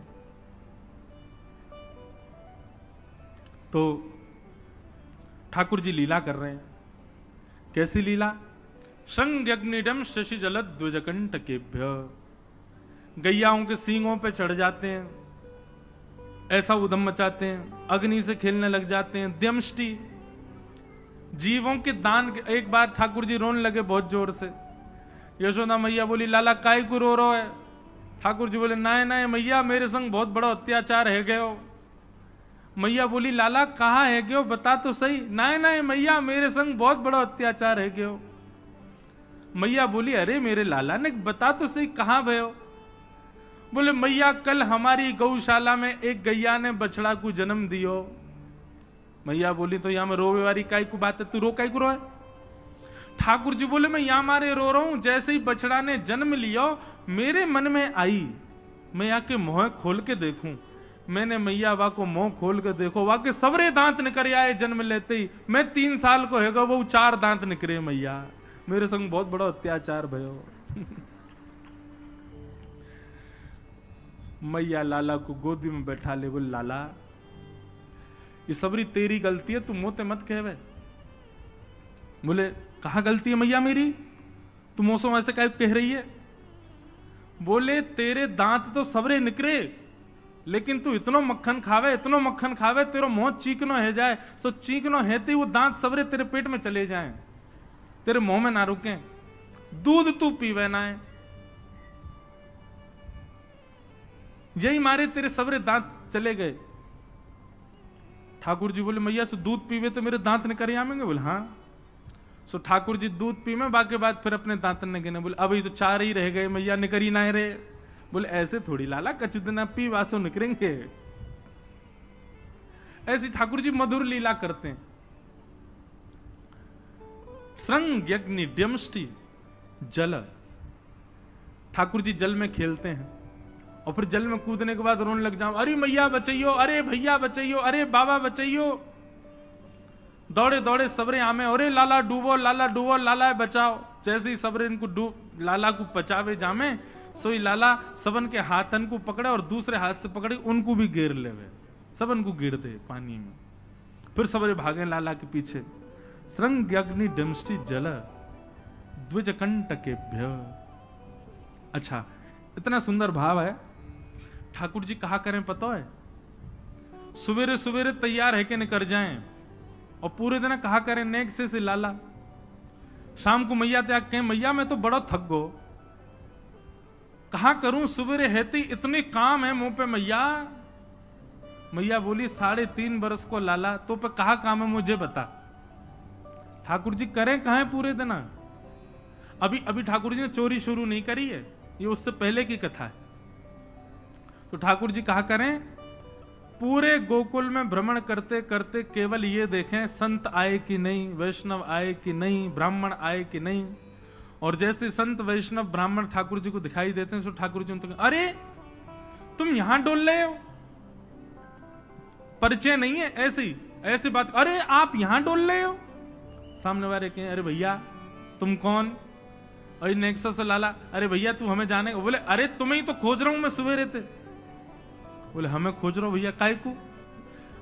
तो ठाकुर जी लीला कर रहे हैं। कैसी लीला? श्रृंग्यग्निडम शशि जलद द्विजकंटकेभ्य, गैयाओं के सींगों पे चढ़ जाते हैं, ऐसा उदम मचाते हैं, अग्नि से खेलने लग जाते हैं। द्यमष्टि, जीवों के दान। एक बार ठाकुर जी रोने लगे बहुत जोर से। यशोदा मैया बोली, लाला काय को रो रहा है? ठाकुर जी बोले, नाय नाय मैया, मेरे संग बहुत बड़ा अत्याचार है गयो। मैया बोली, लाला कहाँ है गयो, बता तो सही। नाय नाय मैया, मेरे संग बहुत बड़ा अत्याचार है गयो। मैया बोली, अरे मेरे लाला ने बता तो सही, कहाँ भयो? बोले, मैया कल हमारी गौशाला में एक गैया ने बछड़ा को जन्म दियो। मैया बोली, तो यहां में रोवे वाली काय को बात है, तू रो काय को रो है? ठाकुर जी बोले, मैं यहां मारे रो रहा हूं, जैसे ही बछड़ा ने जन्म लियो मेरे मन में आई मैं आके मुंह खोल के देखूं। मैंने मैया वा को मुंह खोल के देखो, वा के सबरे दांत निकल आए जन्म लेते ही। मैं 3 साल को हैगा, वो 4 दांत निकले। मैया मेरे संग बहुत बड़ा अत्याचार भयो। मैया लाला को गोदी में बैठा ले, बोल, लाला ये सबरी तेरी गलती है, तू मोते मत कहवे। बोले, कहां गलती है मैया मेरी? तू मौसम ऐसे क्या कह रही है? बोले, तेरे दांत तो सबरे निकरे, लेकिन तू इतनो मक्खन खावे, इतनो मक्खन खावे, तेरा मुंह चीकनो है जाए। सो चीकनो हेते वो दांत सबरे तेरे पेट में चले जाएं, तेरे मुंह में ना रुके। दूध तू पीवे ना है, यही मारे तेरे सबरे दांत चले गए। ठाकुर जी बोले, मैया सो दूध पीवे तो मेरे दांत निकल आमेंगे? बोले, हाँ। सो ठाकुर जी दूध पीवे, बाकी बाद फिर अपने दांत ने गिने। बोले, अभी तो 4 ही रह गए मैया, निकरी ना रहे। बोले, ऐसे थोड़ी लाला, कछु दिन पी वासो निकरेंगे। ऐसी ठाकुर जी मधुर लीला करते हैं। श्रृंग यज्ञ द्यमष्टि जल, ठाकुर जी जल में खेलते हैं और फिर जल में कूदने के बाद रोने लग जाओ, अरे मैया बचाइयो, अरे भैया बचाइयो, अरे बाबा बचाइयो। दौड़े दौड़े सबरे आमे, अरे लाला डूबो, लाला डूबो, लाला बचाओ। जैसे ही सबरे इनको लाला को बचावे जामे, सोई लाला सबन के हाथन को पकड़े और दूसरे हाथ से पकड़े उनको भी गिर लेवे, सबन को गिर दे पानी में। फिर सबरे भागे लाला के पीछे। श्रृंग अग्नि डमष्टि जल द्विजकंटकेभ्य। अच्छा, इतना सुंदर भाव है। ठाकुर जी कहा करें पता है? सवेरे सवेरे तैयार है कि निकल जाएं और पूरे दिन कहा करें नेक से लाला। शाम को मैया त्याग कहें, मैया मैं तो बड़ा थक गो, कहा करूं सवेरे हेती इतने काम है मुंह पे मैया। मैया बोली, 3.5 बरस को लाला, तो पे कहा काम है मुझे बता। ठाकुर जी करें कहा है पूरे दिन? अभी ठाकुर जी ने चोरी शुरू नहीं करी है, ये उससे पहले की कथा है। तो ठाकुर जी कहा करें, पूरे गोकुल में भ्रमण करते करते केवल ये देखें संत आए कि नहीं, वैष्णव आए कि नहीं, ब्राह्मण आए कि नहीं। और जैसे संत वैष्णव ब्राह्मण ठाकुर जी को दिखाई देते हैं, तो ठाकुर जी उनको, अरे तुम यहां डोल रहे हो, परिचय नहीं है, ऐसी बात, अरे आप यहां डोल रहे हो। सामने वाले कहें, अरे भैया तुम कौन? अरे नेक्सा से लाला, अरे भैया तू हमें जाने। बोले, अरे तुम्हें ही तो खोज रहा हूं मैं सवेरे थे। बोले, हमें खोज रहा हो भैया, काय को?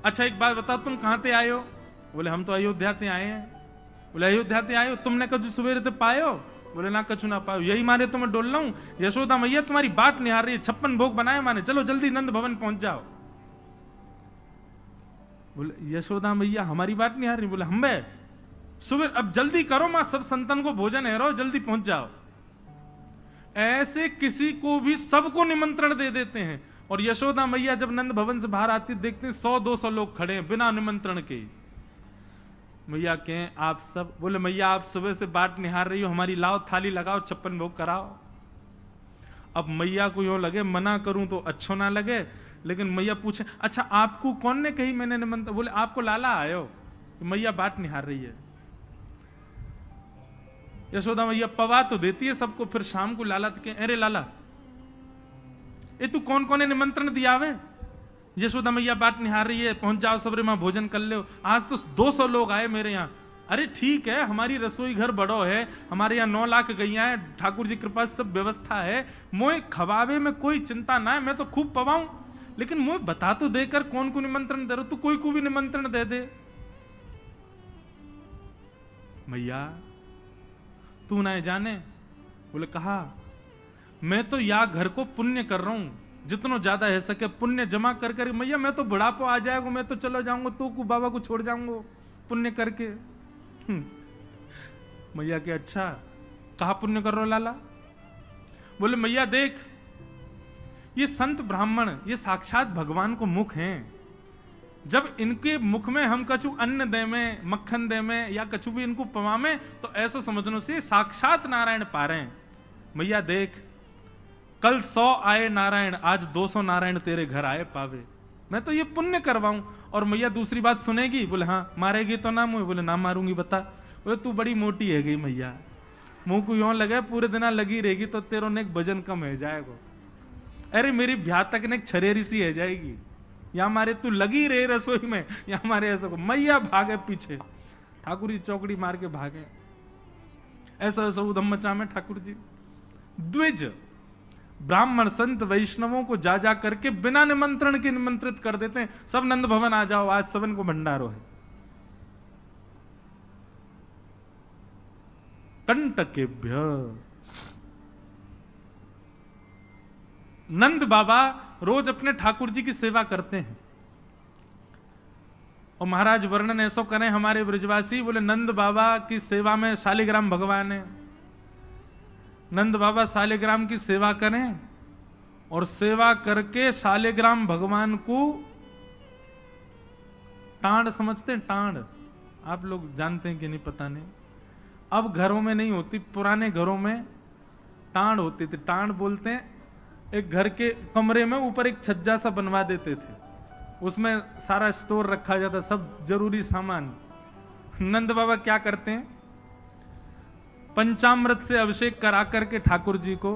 अच्छा एक बात बताओ, तुम कहां से आए हो? बोले, हम तो अयोध्या से आए हैं। बोले, अयोध्या से आए हो, तुमने कछु सवेरे से पाए हो? बोले, ना कछु ना पायो, यही मारे तो मैं डोल रहा हूं। यशोदा मैया तुम्हारी बात निहार रही है, 56 भोग बनाए माने, चलो जल्दी नंद भवन पहुंच जाओ। बोले, यशोदा मैया हमारी बात निहार रही? बोले, हम बे सुबह अब जल्दी करो, मां सब संतन को भोजन है, रहो जल्दी पहुंच जाओ। ऐसे किसी को भी सबको निमंत्रण दे देते हैं। और यशोदा मैया जब नंद भवन से बाहर आती देखते हैं 100-200 लोग खड़े हैं बिना निमंत्रण के। मैया कहें, आप सब? बोले, मैया आप सुबह से बाट निहार रही हो हमारी, लाओ थाली लगाओ, 56 भोग कराओ। अब मैया को यूं लगे मना करूं तो अच्छो ना लगे, लेकिन मैया पूछे, अच्छा आपको कौन ने कही मैंने निमंत्रण? बोले, आपको लाला आयो। मैया बाट निहार रही है। यशोदा मैया पवा तो देती है सबको, फिर शाम को लाला तो कहे, अरे लाला ये तू कौन कौन ने निमंत्रण दिया वे? यशोदा मैया बात निहार रही है, पहुंच जाओ सबरे माँ भोजन कर लो। आज तो 200 लोग आए मेरे यहाँ। अरे ठीक है, हमारी रसोई घर बड़ो है, हमारे यहाँ 9 लाख गैया है, ठाकुर जी के पास सब व्यवस्था है, मोए खवावे में कोई चिंता ना है, मैं तो खूब पवाऊं, लेकिन मोए बता तो देकर कौन को निमंत्रण दे रहे हो, तू कोई को भी निमंत्रण दे दे। मैया तू ना जाने। बोले कहा, मैं तो या घर को पुण्य कर रहा हूं, जितना ज्यादा है सके पुण्य जमा कर कर। मैया मैं तो बुढ़ापो आ जाएगा, मैं तो चला जाऊंगा, तू को बाबा को छोड़ जाऊंगा पुण्य करके। मैया के अच्छा कहा पुण्य कर रहे हो लाला? बोले मैया देख, ये संत ब्राह्मण ये साक्षात भगवान को मुख हैं, जब इनके मुख में हम कछु अन्न दे में, मक्खन दे में, या कछु भी इनको पवामे, तो ऐसा समझने से साक्षात नारायण पा रहे हैं। मैया देख, कल 100 आए नारायण, आज 200 नारायण तेरे घर आए पावे, मैं तो ये पुण्य करवाऊं। और मैया दूसरी बात सुनेगी? बोले हाँ। मारेगी तो ना मुझे? बोले ना मारूंगी। बता। बोले तू बड़ी मोटी है गई मैया, मुंह को यूं लगे पूरे दिन लगी रहेगी तो तेरो ने एक वजन कम है जाएगा। अरे मेरी ब्याह तक ने छरेरी सी है जाएगी, या मारे तू लगी रहे रसोई में, या मारे ऐसा को। मैया भागे पीछे, ठाकुर जी चौकड़ी मार के भागे। ऐसा ऐसा उधम मचा में ठाकुर जी। द्विज ब्राह्मण संत वैष्णवों को जा जा करके बिना निमंत्रण के निमंत्रित कर देते हैं। सब नंद भवन आ जाओ, आज सबन को भंडारो है। कंटकेभ्य नंद बाबा रोज अपने ठाकुर जी की सेवा करते हैं। और महाराज वर्णन ऐसा करें हमारे ब्रजवासी, बोले नंद बाबा की सेवा में शालिग्राम भगवान है। नंद बाबा शालिग्राम की सेवा करें और सेवा करके शालिग्राम भगवान को टांड समझते हैं। टांड आप लोग जानते हैं कि नहीं पता नहीं, अब घरों में नहीं होती, पुराने घरों में टांड होती थी। टांड बोलते हैं, एक घर के कमरे में ऊपर एक छज्जा सा बनवा देते थे, उसमें सारा स्टोर रखा जाता, सब जरूरी सामान। नंद बाबा क्या करते हैं, पंचामृत से अभिषेक करा करके ठाकुर जी को,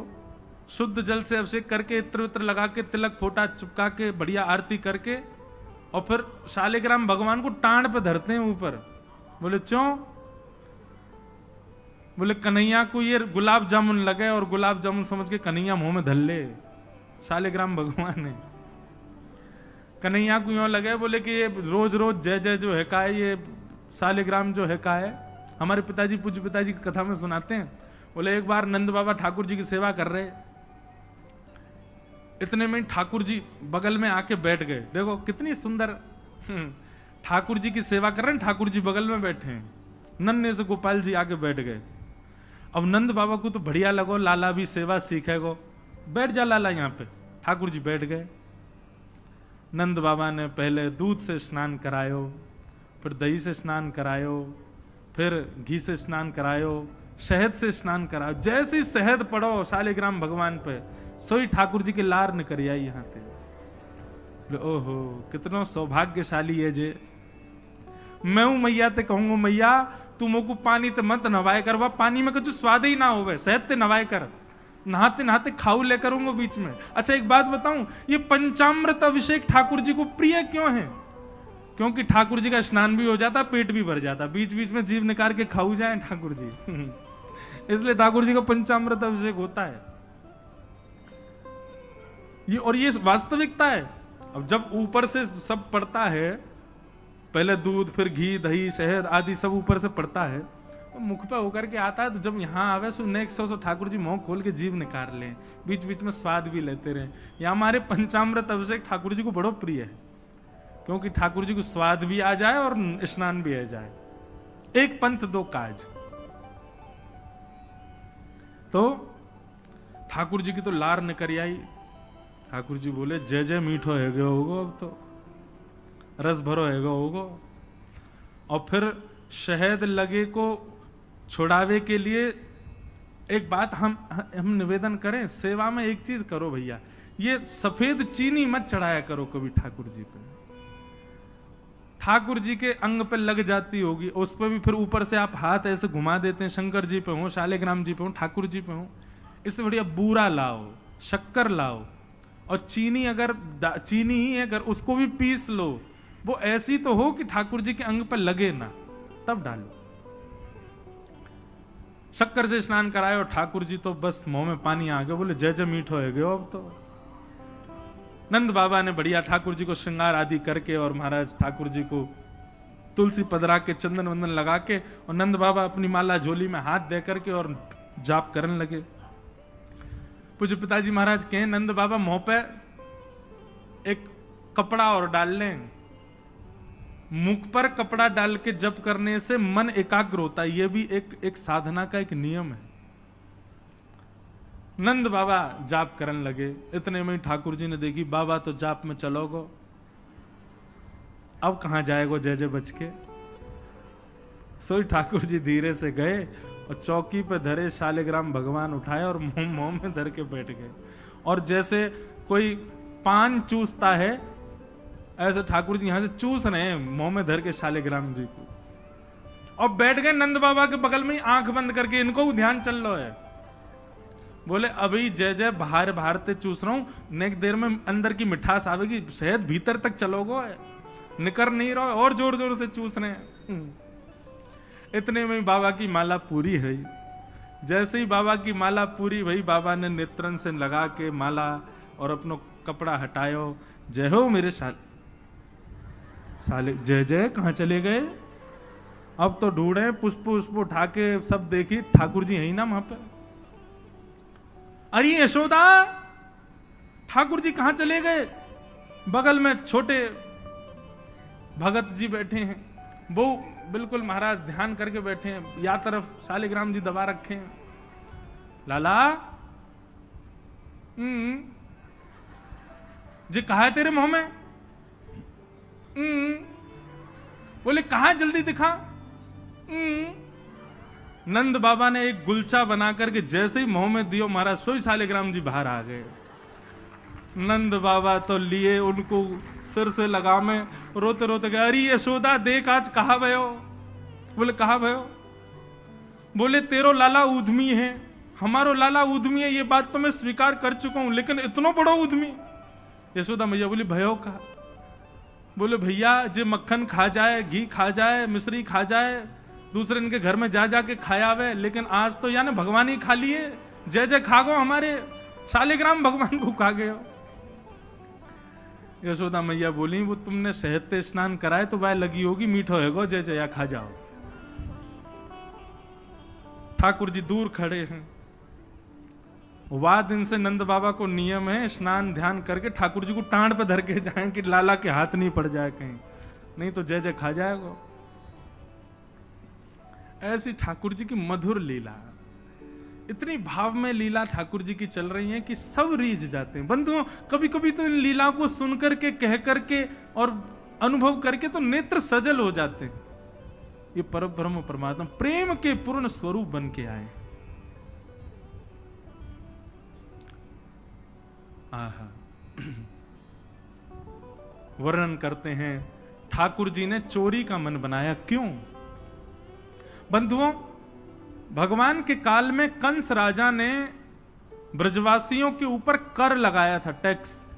शुद्ध जल से अभिषेक करके, इत्र वित्र लगा के, तिलक फोटा चुपका के, बढ़िया आरती करके, और फिर शालिग्राम भगवान को टांड पे धरते हैं ऊपर। बोले क्यों? बोले कन्हैया को ये गुलाब जामुन लगे, और गुलाब जामुन समझ के कन्हैया मुंह में धर ले। शालिग्राम भगवान है, कन्हैया को यूं लगे, बोले कि ये रोज रोज जय जय जो है का है, ये शालिग्राम जो है का है। हमारे पिताजी, पूज्य पिताजी की कथा में सुनाते हैं, बोले एक बार नंद बाबा ठाकुर जी की सेवा कर रहे, इतने में ठाकुर जी बगल में आके बैठ गए। देखो कितनी सुंदर, ठाकुर जी की सेवा कर रहे हैं, ठाकुर जी बगल में बैठे हैं, नन्हे से गोपाल जी आके बैठ गए। अब नंद बाबा को तो बढ़िया लगो, लाला भी सेवा सीखेगो, बैठ जा लाला यहाँ पे। ठाकुर जी बैठ गए। नंद बाबा ने पहले दूध से स्नान करायो, फिर दही से स्नान करायो, फिर घी से स्नान करायो, शहद से स्नान करायो। जैसे ही शहद पड़ो शालिग्राम भगवान पे, सोई ठाकुर जी के लार निकर आई यहाँ थे। ओहो कितना सौभाग्यशाली है जे। मैं हूं मैया ते कहूंगा, मैया तू मोको पानी ते मत नवाए कर, वह पानी में कुछ स्वाद ही ना होवे, शहद ते नवाए कर, नहाते नहाते खाऊ ले करूंगा बीच में। अच्छा एक बात बताऊं, ये पंचामृत अभिषेक ठाकुर जी को प्रिय क्यों है? क्योंकि ठाकुर जी का स्नान भी हो जाता, पेट भी भर जाता, बीच बीच में जीभ निकाल के खाऊ जाए ठाकुर जी। इसलिए ठाकुर जी का पंचामृत अभिषेक होता है ये, और ये वास्तविकता है। अब जब ऊपर से सब पड़ता है, पहले दूध, फिर घी, दही, शहद आदि सब ऊपर से पड़ता है, तो मुख पे होकर के आता है, तो जब यहाँ आवे so next so Thakur ji मुंह खोल के जीभ निकाल लें, बीच बीच में स्वाद भी लेते रहे। या हमारे पंचामृत अभिषेक ठाकुर जी को बड़ो प्रिय है, क्योंकि ठाकुर जी को स्वाद भी आ जाए और स्नान भी आ जाए। एक पंथ दो काज। तो ठाकुर जी की तो लार निकल आई। ठाकुर जी बोले जय जय मीठो है गयो होगो, अब तो रस भरो है गयो होगो। और फिर शहद लगे को छुड़ावे के लिए एक बात हम निवेदन करें, सेवा में एक चीज करो भैया, ये सफेद चीनी मत चढ़ाया करो कभी ठाकुर जी पे। ठाकुर जी के अंग पे लग जाती होगी, उस पर भी फिर ऊपर से आप हाथ ऐसे घुमा देते हैं, शंकर जी पे हो, शालिग्राम जी पे हो, ठाकुर जी पे हो। इससे बढ़िया बूरा लाओ, शक्कर लाओ, और चीनी ही है, अगर उसको भी पीस लो, वो ऐसी तो हो कि ठाकुर जी के अंग पर लगे ना, तब डालो। शक्कर से स्नान कराए और ठाकुर जी तो बस मुंह में पानी आ गया, बोले जय जय मीठो है गयो। अब तो नंद बाबा ने बढ़िया ठाकुर जी को श्रृंगार आदि करके और महाराज ठाकुर जी को तुलसी पधरा के चंदन वंदन लगा के, और नंद बाबा अपनी माला झोली में हाथ दे करके और जाप करने लगे। पूज्य पिताजी महाराज कहे नंद बाबा मुंह पे एक कपड़ा और डाल लें, मुख पर कपड़ा डाल के जप करने से मन एकाग्र होता है, यह भी एक साधना का एक नियम है। नंद बाबा जाप करने लगे, इतने में ठाकुर जी ने देखी बाबा तो जाप में चलोगो, अब कहां जाएगो जय जय बच के। सोई ठाकुर जी धीरे से गए और चौकी पे धरे शालिग्राम भगवान उठाए और मुंह में धर के बैठ गए, और जैसे कोई पान चूसता है ऐसे ठाकुर जी यहां से चूस रहे हैं मुंह में धर के शालिग्राम जी को, और बैठ गए नंद बाबा के बगल में ही आंख बंद करके, इनको ध्यान चल रहा है। बोले अभी जय जय बाहर ते चूस रहा हूं, नेक देर में अंदर की मिठास आवेगी, शहद भीतर तक चलोगो, निकर नहीं रहो, और जोर जोर से चूस रहे हैं। इतने में बाबा की माला पूरी हुई। जैसे ही बाबा की माला पूरी भई, बाबा ने नेत्रन से लगा के माला और अपनो कपड़ा हटायो, जय हो मेरे साले जय जय कहां चले गए। अब तो ढूंढे पुष्प उठा के सब देखी, ठाकुर जी यही ना वहां पे। अरे यशोदा ठाकुर जी कहां चले गए। बगल में छोटे भगत जी बैठे हैं, वो बिल्कुल महाराज ध्यान करके बैठे हैं, या तरफ शालिग्राम जी दबा रखे हैं। लाला जी कहा है तेरे मुंह में। बोले कहा जल्दी दिखा। नंद बाबा ने एक गुलचा बना करके जैसे ही मुंह में दियो, महाराज सोई शालिग्राम जी बाहर आ गए। नंद बाबा तो लिए उनको सिर से लगा में, रोते रोते गए, अरे यशोदा देख आज कहा भयो। बोले कहा भयो। बोले तेरो लाला उद्यमी है, हमारो लाला उद्यमी है, ये बात तो मैं स्वीकार कर चुका हूं, लेकिन इतना बड़ा उद्यमी। यशोदा मैया बोली भयो कहा। बोले भैया जे मक्खन खा जाए, घी खा जाए, मिश्री खा जाए, दूसरे इनके घर में जा जाके खाया आवे, लेकिन आज तो यानी भगवान ही खा लिए, जय जय खा गो, हमारे शालिग्राम भगवान को खा गए हो। यशोदा मैया बोली वो तुमने शहद से स्नान कराए तो वह लगी होगी, मीठो है गो, जय जय खा जाओ। ठाकुर जी दूर खड़े हैं। वाह दिन से नंद बाबा को नियम है स्नान ध्यान करके ठाकुर जी को टांड पे धर के जाए कि लाला के हाथ नहीं पड़ जाए कहीं, नहीं तो जय जय खा जाएगा। ऐसी ठाकुर जी की मधुर लीला, इतनी भाव में लीला ठाकुर जी की चल रही है कि सब रीझ जाते हैं। बंधुओं कभी कभी तो इन लीलाओं को सुन करके, कह करके और अनुभव करके तो नेत्र सजल हो जाते हैं। ये परब्रह्म परमात्मा प्रेम के पूर्ण स्वरूप बन के आए। आहा वर्णन करते हैं ठाकुर जी ने चोरी का मन बनाया। क्यों बंधुओं, भगवान के काल में कंस राजा ने ब्रजवासियों के ऊपर कर लगाया था, टैक्स।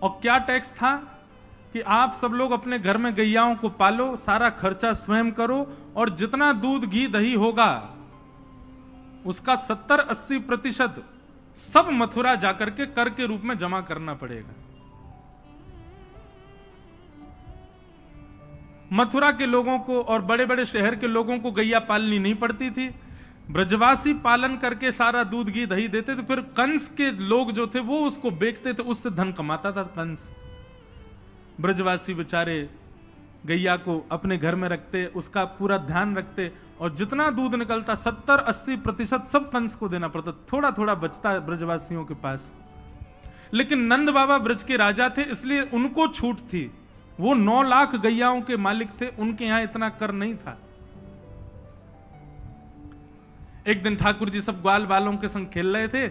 और क्या टैक्स था कि आप सब लोग अपने घर में गैयाओं को पालो, सारा खर्चा स्वयं करो, और जितना दूध घी दही होगा उसका 70-80% सब मथुरा जाकर के कर के रूप में जमा करना पड़ेगा। मथुरा के लोगों को और बड़े बड़े शहर के लोगों को गैया पालनी नहीं पड़ती थी, ब्रजवासी पालन करके सारा दूध घी दही देते थे। फिर कंस के लोग जो थे वो उसको बेचते थे, उससे धन कमाता था कंस। ब्रजवासी बेचारे गैया को अपने घर में रखते, उसका पूरा ध्यान रखते, और जितना दूध निकलता 70-80% सब कंस को देना पड़ता, थोड़ा थोड़ा बचता ब्रजवासियों के पास। लेकिन नंद बाबा ब्रज के राजा थे, इसलिए उनको छूट थी। वो 9 लाख गैयाओं के मालिक थे, उनके यहां इतना कर नहीं था। एक दिन ठाकुर जी सब ग्वाल बालों के संग खेल रहे थे,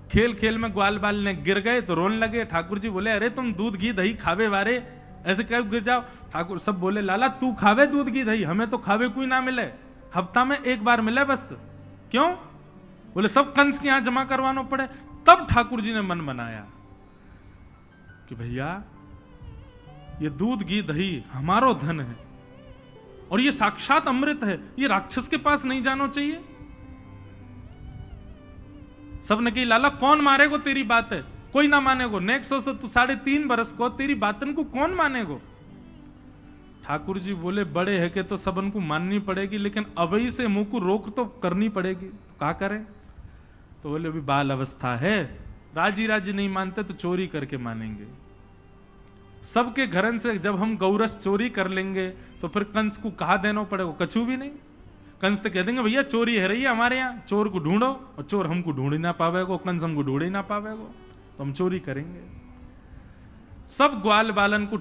खेल खेल में ग्वाल बाल ने गिर गए तो रोने लगे। ठाकुर जी बोले अरे तुम दूध घी दही खावे वारे, ऐसे कब गिर जाओ। ठाकुर सब बोले लाला तू खावे दूध घी दही, हमें तो खावे कोई ना मिले, हफ्ता में एक बार मिले बस। क्यों? बोले सब कंस के यहां जमा करवाना पड़े। तब ठाकुर जी ने मन बनाया कि भैया ये दूध घी दही हमारो धन है और ये साक्षात अमृत है, ये राक्षस के पास नहीं जाना चाहिए। सबने कही लाला कौन मारेगो तेरी बात है, कोई ना मानेगो, नेक्स्ट हो तू 3.5 बरस को तेरी बातन को कौन मानेगो। ठाकुर जी बोले बड़े है के तो सबन को माननी पड़ेगी, लेकिन अभी से मुंह को रोक तो करनी पड़ेगी, तो क्या करें। तो बोले अभी बाल अवस्था है, राजी राजी नहीं मानते तो चोरी करके मानेंगे। सबके घरन से जब हम गौरस चोरी कर लेंगे तो फिर कंस को कहा देना पड़ेगा, कछु भी नहीं। कंस तो कह देंगे भैया चोरी है रही है हमारे यहाँ, चोर को ढूंढो, और चोर हमको ढूंढ ही ना पावेगो, कंस हमको ढूंढ ही ना पावेगो, तो हम चोरी करेंगे। सब ग्वाल बालन को